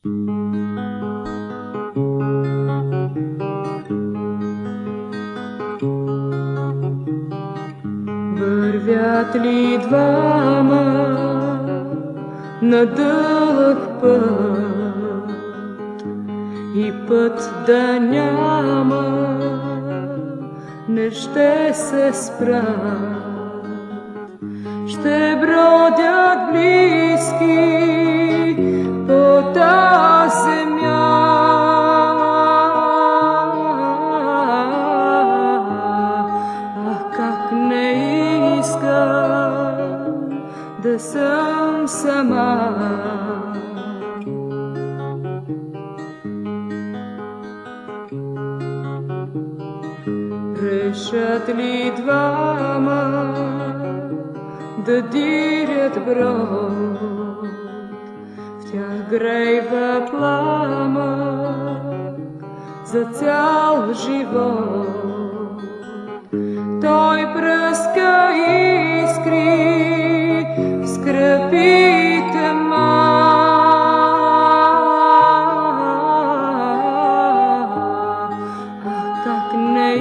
Вървят ли двама на дълъг път и път да няма, не ще се спрат, ще бродят близки по тази земя. Как не искам да съм сама. Решат ли двама да дирят брод, в тях грейва пламък за цял живот. Той пръска искри в скръпите как не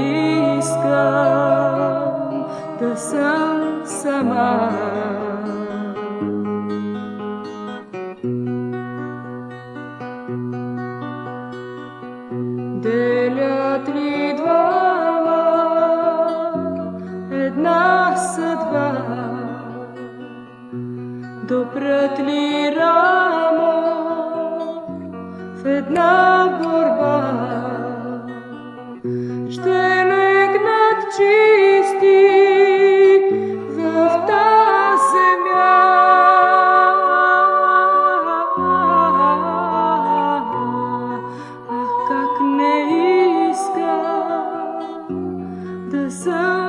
искам да съм сама. Делят ли двама една съдба, допрат ли рамо в една борба, ще легнат чисти в тази земя. Как не искам да съм